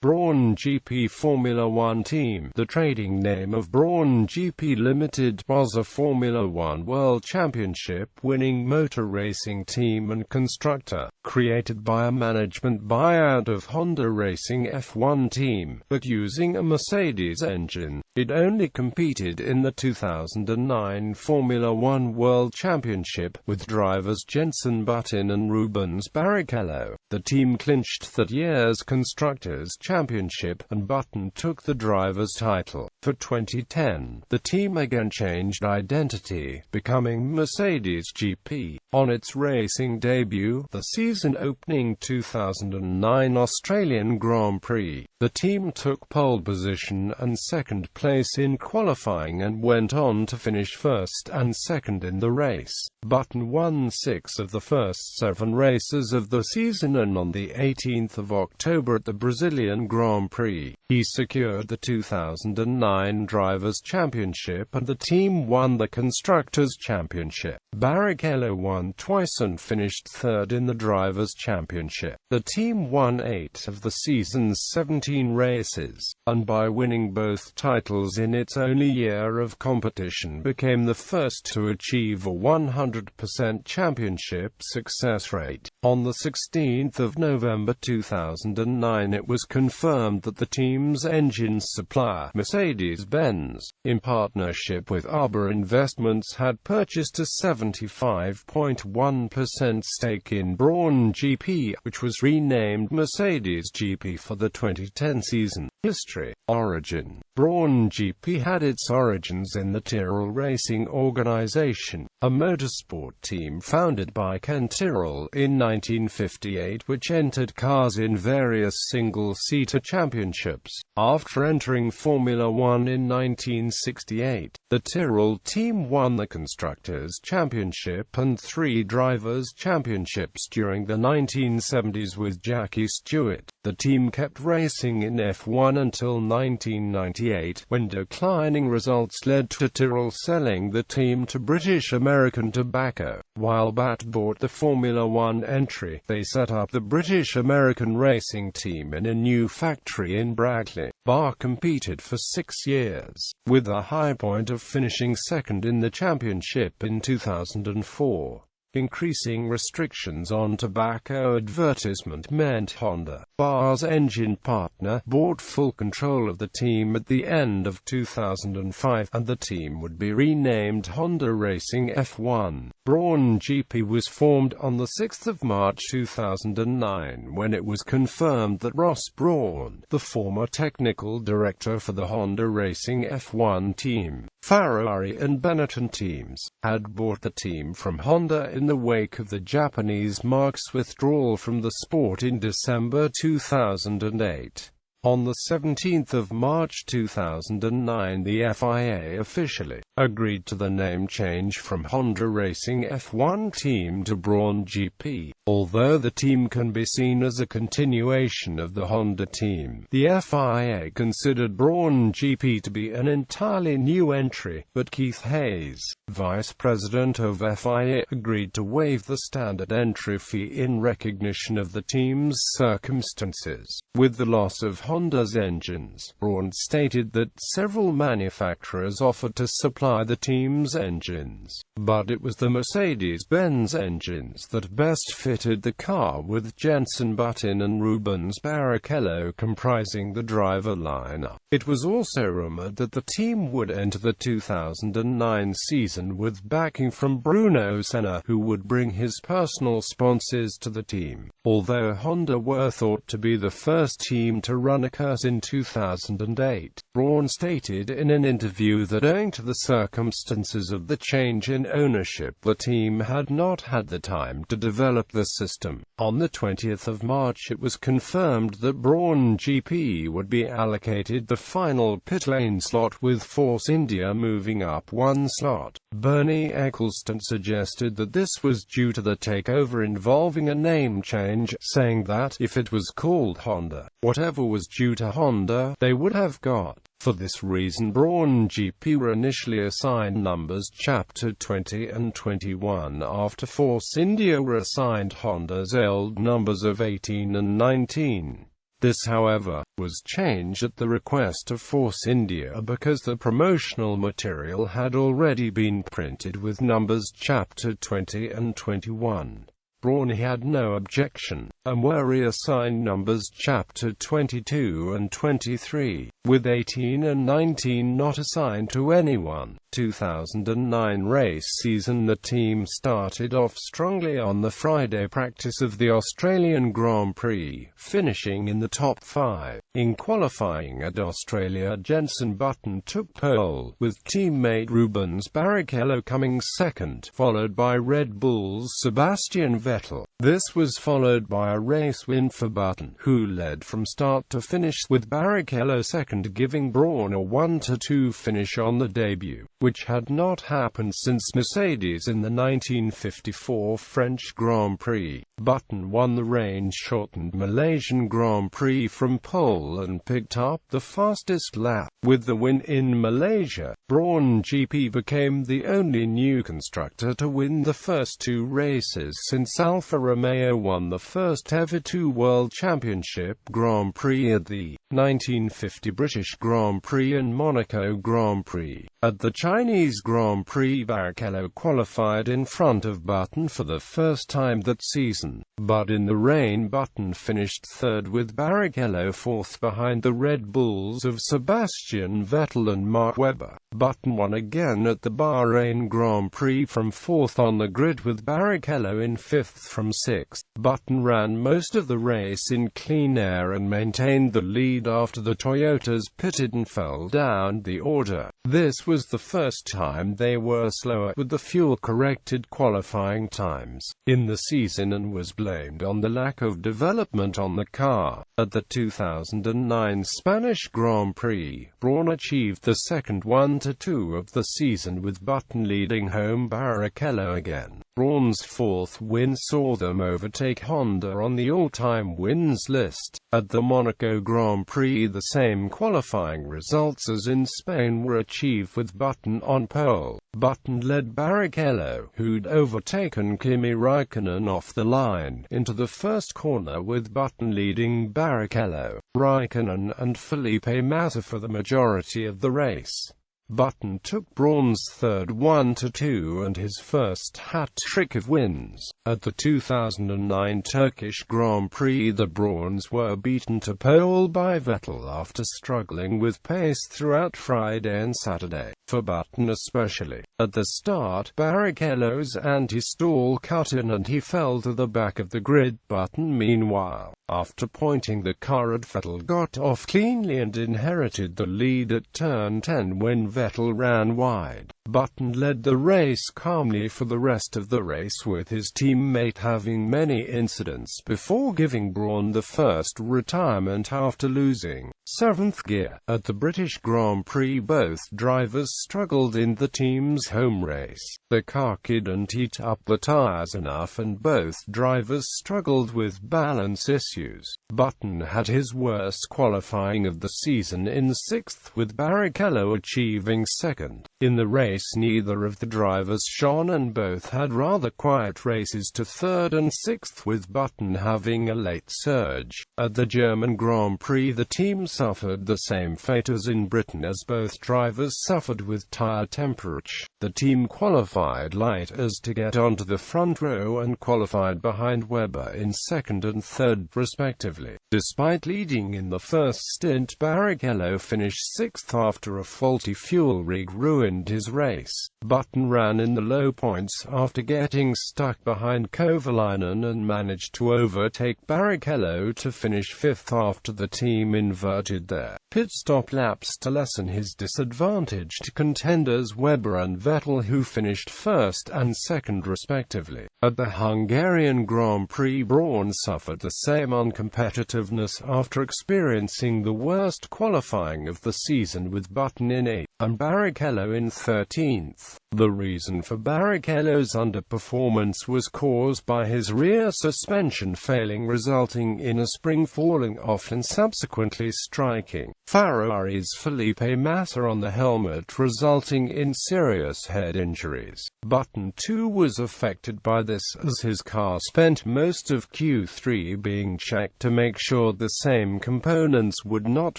Brawn GP Formula One team. The trading name of Brawn GP Limited was a Formula One World Championship winning motor racing team and constructor, created by a management buyout of Honda Racing F1 team, but using a Mercedes engine. It only competed in the 2009 Formula One World Championship, with drivers Jenson and Rubens Barrichello. The team clinched that year's Constructors Championship, and Button took the driver's title. For 2010, the team again changed identity, becoming Mercedes GP. On its racing debut, the season-opening 2009 Australian Grand Prix, the team took pole position and second place in qualifying and went on to finish first and second in the race. Button won 6 of the first 7 races of the season, and on the 18th of October at the Brazilian Grand Prix, he secured the 2009 Drivers' Championship, and the team won the Constructors Championship. Barrichello won twice and finished third in the Drivers' Championship. The team won 8 of the season's 17 races, and by winning both titles in its only year of competition, became the first to achieve a 100% championship success rate. On the 16th of November 2009, it was confirmed that the team's engine supplier, Mercedes-Benz, in partnership with Arbor Investments, had purchased a 75.1% stake in Brawn GP, which was renamed Mercedes GP for the 2010 season. History. Origin. Brawn GP had its origins in the Tyrrell Racing Organization, a motorsport team founded by Ken Tyrrell in 1958, which entered cars in various single-seater championships. After entering Formula One in 1968, the Tyrrell team won the Constructors Championship and 3 Drivers' Championships during the 1970s with Jackie Stewart. The team kept racing in F1 until 1998, when declining results led to Tyrrell selling the team to British American Tobacco. While BAT bought the Formula One entry, they set up the British American racing team in a new factory in Brackley. BAT competed for 6 years, with a high point of finishing second in the championship in 2004. Increasing restrictions on tobacco advertisement meant Honda, BAT's engine partner, bought full control of the team at the end of 2005, and the team would be renamed Honda Racing F1. Brawn GP was formed on the 6th of March 2009, when it was confirmed that Ross Brawn, the former technical director for the Honda Racing F1 team, Ferrari and Benetton teams, had bought the team from Honda in the wake of the Japanese marque's withdrawal from the sport in December 2008. On the 17th of March 2009, the FIA officially agreed to the name change from Honda Racing F1 team to Brawn GP. Although the team can be seen as a continuation of the Honda team, the FIA considered Brawn GP to be an entirely new entry, but Keith Hayes, vice president of FIA, agreed to waive the standard entry fee in recognition of the team's circumstances. With the loss of Honda's engines, Brawn stated that several manufacturers offered to supply the team's engines, but it was the Mercedes-Benz engines that best fitted the car, with Jenson and Rubens Barrichello comprising the driver lineup. It was also rumored that the team would enter the 2009 season with backing from Bruno Senna, who would bring his personal sponsors to the team. Although Honda were thought to be the first team to run a curse in 2008, Brawn stated in an interview that owing to the circumstances of the change in ownership, the team had not had the time to develop the system. On the 20th of March, it was confirmed that Brawn GP would be allocated the final pit lane slot, with Force India moving up 1 slot. Bernie Ecclestone suggested that this was due to the takeover involving a name change, saying that if it was called Honda, whatever was due to Honda, they would have got. For this reason, Brawn GP were initially assigned numbers Chapter 20 and 21, after Force India were assigned Honda's old numbers of 18 and 19. This, however, was changed at the request of Force India because the promotional material had already been printed with numbers Chapter 20 and 21. Brawn had no objection, and were reassigned numbers Chapter 22 and 23, with 18 and 19 not assigned to anyone. 2009 race season. The team started off strongly on the Friday practice of the Australian Grand Prix, finishing in the top 5. In qualifying at Australia, Jenson Button took pole, with teammate Rubens Barrichello coming second, followed by Red Bull's Sebastian Vettel. This was followed by a race win for Button, who led from start to finish, with Barrichello second, giving Brawn a 1-2 finish on the debut, which had not happened since Mercedes in the 1954 French Grand Prix. Button won the rain-shortened Malaysian Grand Prix from pole and picked up the fastest lap. With the win in Malaysia, Brawn GP became the only new constructor to win the first 2 races since Alfa Romeo won the first ever 2 World Championship Grand Prix at the 1950 British Grand Prix and Monaco Grand Prix. At the Chinese Grand Prix, Barrichello qualified in front of Button for the first time that season, but in the rain Button finished third with Barrichello fourth behind the Red Bulls of Sebastian Vettel and Mark Webber. Button won again at the Bahrain Grand Prix from fourth on the grid, with Barrichello in fifth from sixth. Button ran most of the race in clean air and maintained the lead after the Toyotas pitted and fell down the order. This was the first time they were slower, with the fuel-corrected qualifying times in the season, and was blamed on the lack of development on the car. At the 2009 Spanish Grand Prix, Brawn achieved the second 1-2 of the season, with Button leading home Barrichello again. Brawn's fourth win saw them overtake Honda on the all-time wins list. At the Monaco Grand Prix, the same qualifying results as in Spain were achieved, with Button on pole. Button led Barrichello, who'd overtaken Kimi Raikkonen off the line, into the first corner, with Button leading Barrichello, Raikkonen and Felipe Massa for the majority of the race. Button took Brawn's third 1-2 and his first hat-trick of wins. At the 2009 Turkish Grand Prix, the Brawns were beaten to pole by Vettel after struggling with pace throughout Friday and Saturday, for Button especially. At the start, Barrichello's anti-stall cut in and he fell to the back of the grid. Button, meanwhile, after pointing the car at Vettel, got off cleanly and inherited the lead at turn 10 when Vettel ran wide. Button led the race calmly for the rest of the race, with his teammate having many incidents before giving Brawn the first retirement after losing 7th gear. At the British Grand Prix, both drivers struggled in the team's home race. The car couldn't heat up the tyres enough and both drivers struggled with balance issues. Button had his worst qualifying of the season in 6th, with Barrichello achieving 2nd. In the race, neither of the drivers shone and both had rather quiet races to 3rd and 6th, with Button having a late surge. At the German Grand Prix, the team suffered the same fate as in Britain, as both drivers suffered with tyre temperature. The team qualified light as to get onto the front row and qualified behind Webber in 2nd and 3rd respectively. Despite leading in the first stint, Barrichello finished 6th after a faulty fuel rig ruined his race. Button ran in the low points after getting stuck behind Kovalainen and managed to overtake Barrichello to finish 5th after the team inverted their pit stop laps to lessen his disadvantage to contenders Webber and Vettel, who finished 1st and 2nd respectively. At the Hungarian Grand Prix, Brawn suffered the same uncompetitiveness after experiencing the worst qualifying of the season, with Button in 8th and Barrichello in 13th. The reason for Barrichello's underperformance was caused by his rear suspension failing, resulting in a spring falling off and subsequently striking Ferrari's Felipe Massa on the helmet, resulting in serious head injuries. Button too was affected by this, as his car spent most of Q3 being checked to make sure the same components would not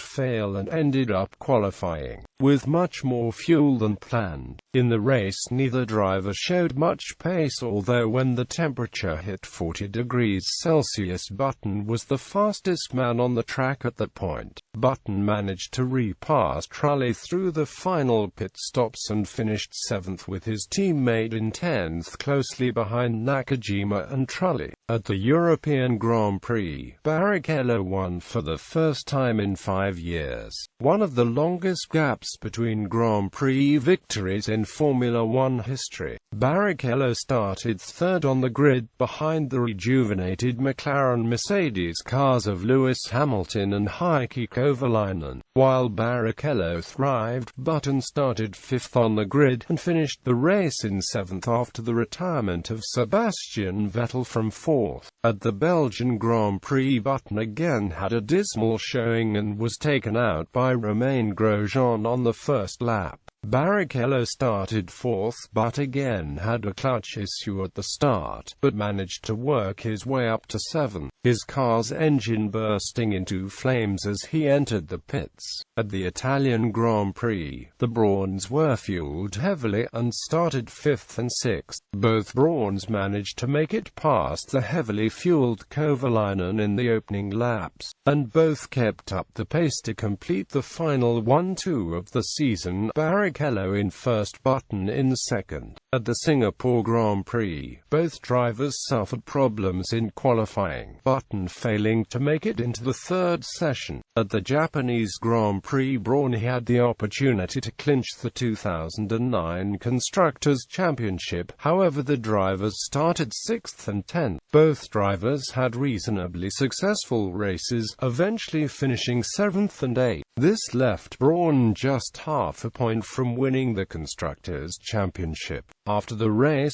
fail, and ended up qualifying with much more fuel than planned. In the race, neither driver showed much pace, although when the temperature hit 40 degrees Celsius, Button was the fastest man on the track at that point. Button managed to repass Trulli through the final pit stops and finished 7th with his teammate in 10th, closely behind Nakajima and Trulli. At the European Grand Prix, Barrichello won for the first time in 5 years, one of the longest gaps between Grand Prix victories in Formula One history. Barrichello started third on the grid, behind the rejuvenated McLaren-Mercedes cars of Lewis Hamilton and Heikki Kovalainen. While Barrichello thrived, Button started 5th on the grid, and finished the race in 7th after the retirement of Sebastian Vettel from 4th. At the Belgian Grand Prix, Button again had a dismal showing and was taken out by Romain Grosjean on the first lap. Barrichello started 4th, but again had a clutch issue at the start, but managed to work his way up to 7th, his car's engine bursting into flames as he entered the pits. At the Italian Grand Prix, the Brawns were fueled heavily and started 5th and 6th. Both Brawns managed to make it past the heavily fueled Kovalainen in the opening laps, and both kept up the pace to complete the final 1-2 of the season. Barrichello in first, Button in second. At the Singapore Grand Prix, both drivers suffered problems in qualifying, Button failing to make it into the third session. At the Japanese Grand Prix, Brawn had the opportunity to clinch the 2009 Constructors Championship, however the drivers started 6th and 10th. Both drivers had reasonably successful races, eventually finishing 7th and 8th. This left Brawn just half a point from winning the Constructors Championship. After the race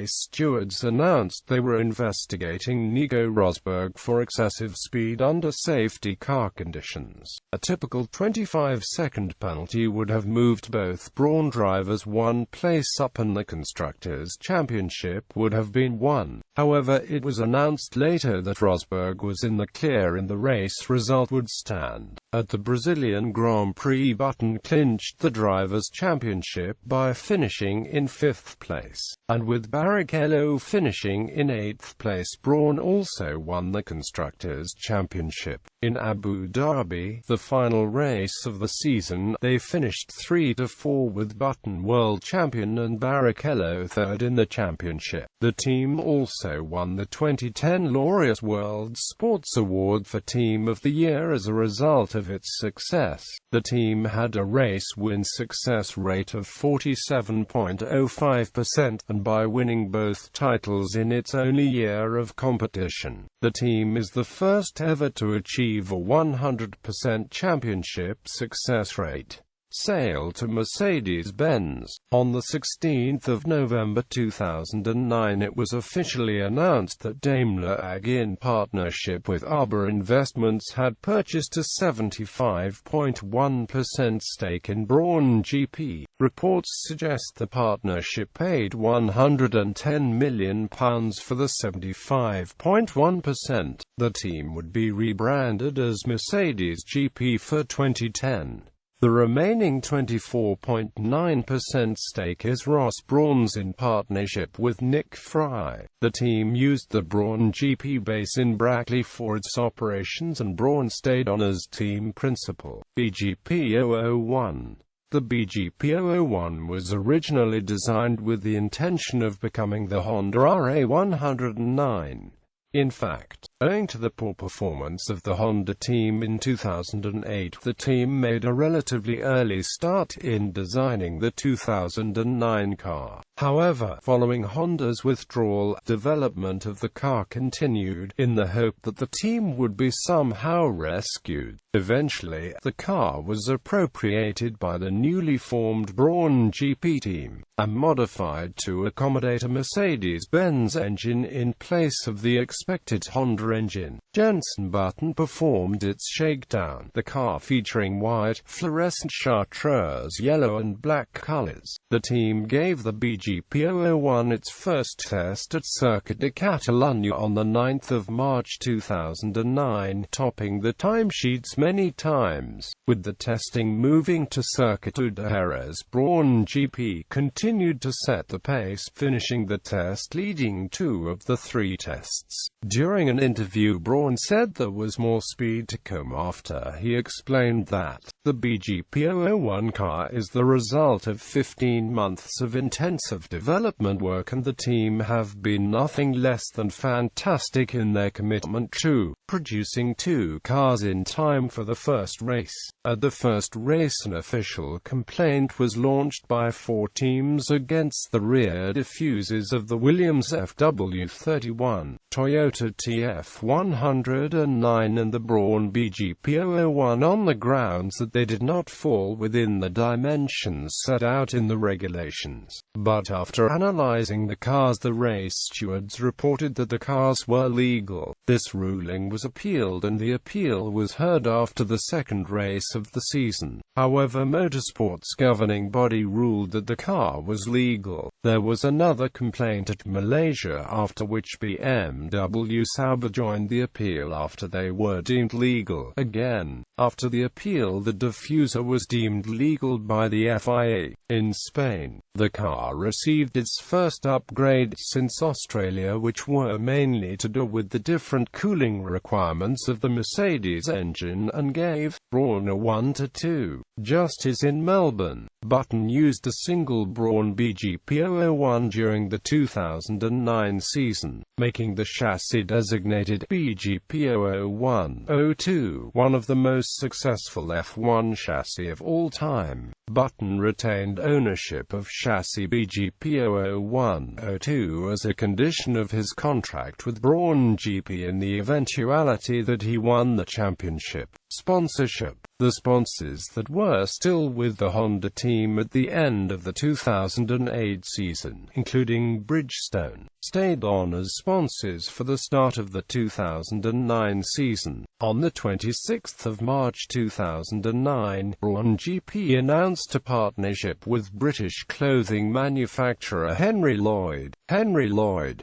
stewards announced they were investigating Nico Rosberg for excessive speed under safety car conditions. A typical 25-second penalty would have moved both Brawn drivers one place up, and the Constructors Championship would have been won. However, it was announced later that Rosberg was in the clear and the race result would stand. At the Brazilian Grand Prix, Button clinched the Drivers' Championship by finishing in 5th place, and with Barrichello finishing in 8th place, Brawn also won the Constructors' Championship. In Abu Dhabi, the final race of the season, they finished 3-4 with Button world champion and Barrichello third in the championship. The team also won the 2010 Laureate World Sports Award for Team of the Year as a result of its success. The team had a race win success rate of 47.05%, and by winning both titles in its only year of competition, the team is the first ever to achieve a 100% championship success rate. Sale to Mercedes-Benz. On the 16th of November 2009, it was officially announced that Daimler AG, in partnership with Arbor Investments, had purchased a 75.1% stake in Brawn GP. Reports suggest the partnership paid £110 million for the 75.1%. The team would be rebranded as Mercedes GP for 2010. The remaining 24.9% stake is Ross Brawn's in partnership with Nick Fry. The team used the Brawn GP base in Brackley for its operations, and Brawn stayed on as team principal. BGP001. The BGP001 was originally designed with the intention of becoming the Honda RA109. In fact, owing to the poor performance of the Honda team in 2008, the team made a relatively early start in designing the 2009 car. However, following Honda's withdrawal, development of the car continued, in the hope that the team would be somehow rescued. Eventually, the car was appropriated by the newly formed Brawn GP team, and modified to accommodate a Mercedes-Benz engine in place of the unexpected Honda engine. Jenson Button performed its shakedown, the car featuring white, fluorescent chartreuse yellow and black colors. The team gave the BGP001 its first test at Circuit de Catalunya on the 9th of March 2009, topping the timesheets many times. With the testing moving to Circuit de Jerez, Brawn GP continued to set the pace, finishing the test leading 2 of the 3 tests. During an interview, Brawn said there was more speed to come after he explained that the BGP001 car is the result of 15 months of intensive development work, and the team have been nothing less than fantastic in their commitment to producing 2 cars in time for the first race. At the first race, an official complaint was launched by 4 teams against the rear diffusers of the Williams FW31, Toyota TF109 and the Brawn BGP001 on the grounds that they did not fall within the dimensions set out in the regulations. But after analyzing the cars, the race stewards reported that the cars were legal. This ruling was appealed, and the appeal was heard after the second race of the season. However, motorsport's governing body ruled that the car was legal. There was another complaint at Malaysia, after which BMW Sauber joined the appeal after they were deemed legal. Again, after the appeal, the diffuser was deemed legal by the FIA. In Spain, the car received its first upgrades since Australia, which were mainly to do with the different cooling requirements of the Mercedes engine, and gave Brawn a 1-2. Just as in Melbourne, Button used a single Brawn BGP001 during the 2009 season, making the chassis designated BGP001-02 one of the most successful F1 chassis of all time. Button retained ownership of chassis BGP001-02 as a condition of his contract with Brawn GP in the eventuality that he won the championship. Sponsorship. The sponsors that were still with the Honda team at the end of the 2008 season, including Bridgestone, stayed on as sponsors for the start of the 2009 season. On the 26th of March 2009, Brawn GP announced a partnership with British clothing manufacturer Henry Lloyd,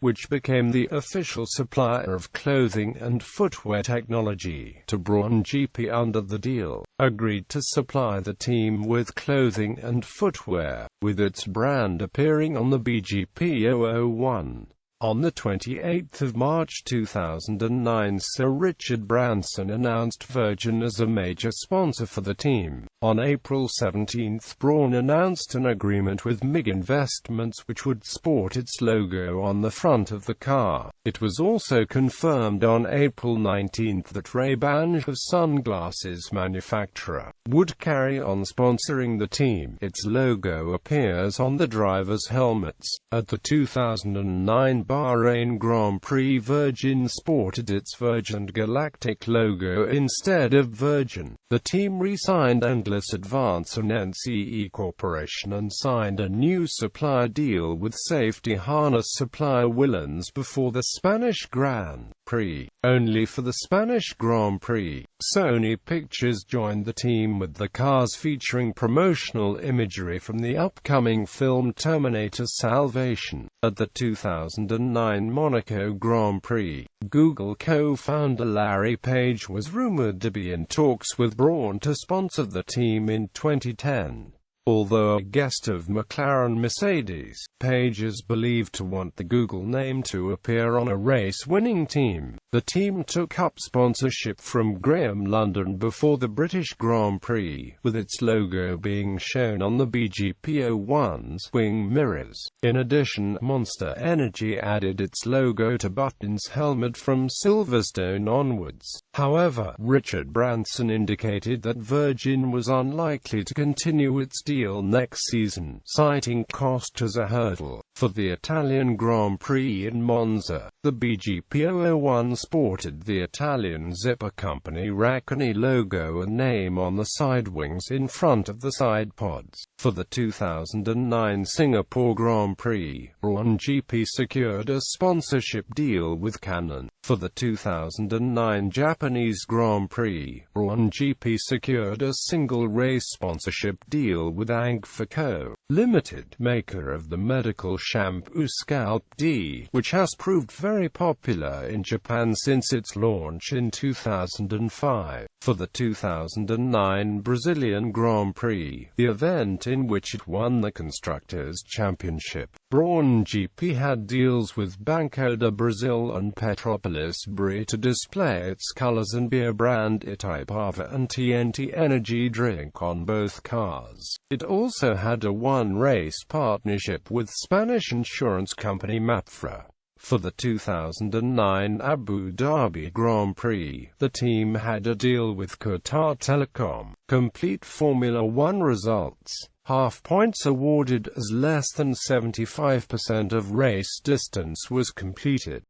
which became the official supplier of clothing and footwear technology to Brawn GP. Under the deal, agreed to supply the team with clothing and footwear, with its brand appearing on the BGP001. On the 28th of March 2009, Sir Richard Branson announced Virgin as a major sponsor for the team. On April 17, Brawn announced an agreement with MIG Investments, which would sport its logo on the front of the car. It was also confirmed on April 19 that Ray-Ban, a sunglasses manufacturer, would carry on sponsoring the team. Its logo appears on the drivers' helmets. At the 2009 Bahrain Grand Prix, Virgin sported its Virgin Galactic logo instead of Virgin. The team re-signed Endless Advance and NCE Corporation and signed a new supplier deal with safety harness supplier Willans before the Spanish Grand Prix. Only for the Spanish Grand Prix, Sony Pictures joined the team with the cars featuring promotional imagery from the upcoming film Terminator Salvation. At the 2009 Monaco Grand Prix, Google co-founder Larry Page was rumored to be in talks with Brawn to sponsor the team in 2010. Although a guest of McLaren Mercedes, Page is believed to want the Google name to appear on a race-winning team. The team took up sponsorship from Graham London before the British Grand Prix, with its logo being shown on the BGP001's wing mirrors. In addition, Monster Energy added its logo to Button's helmet from Silverstone onwards. However, Richard Branson indicated that Virgin was unlikely to continue its deal next season, citing cost as a hurdle. For the Italian Grand Prix in Monza, the BGP001 sported the Italian zipper company Racconi logo and name on the side wings in front of the side pods. For the 2009 Singapore Grand Prix, Brawn GP secured a sponsorship deal with Canon. For the 2009 Japanese Grand Prix, Brawn GP secured a single race sponsorship deal with engine.It, Limited, maker of the medical shampoo Scalp.D, which has proved very popular in Japan since its launch in 2005. For the 2009 Brazilian Grand Prix, the event in which it won the Constructors Championship, Brawn GP had deals with Banco do Brasil and Petropolis to display its colors and beer brand title.For and TNT energy drink on both cars. It also had a one-race partnership with Spanish insurance company Mapfre. For the 2009 Abu Dhabi Grand Prix, the team had a deal with Qatar Telecom. Complete Formula One results. Half points awarded as less than 75% of race distance was completed.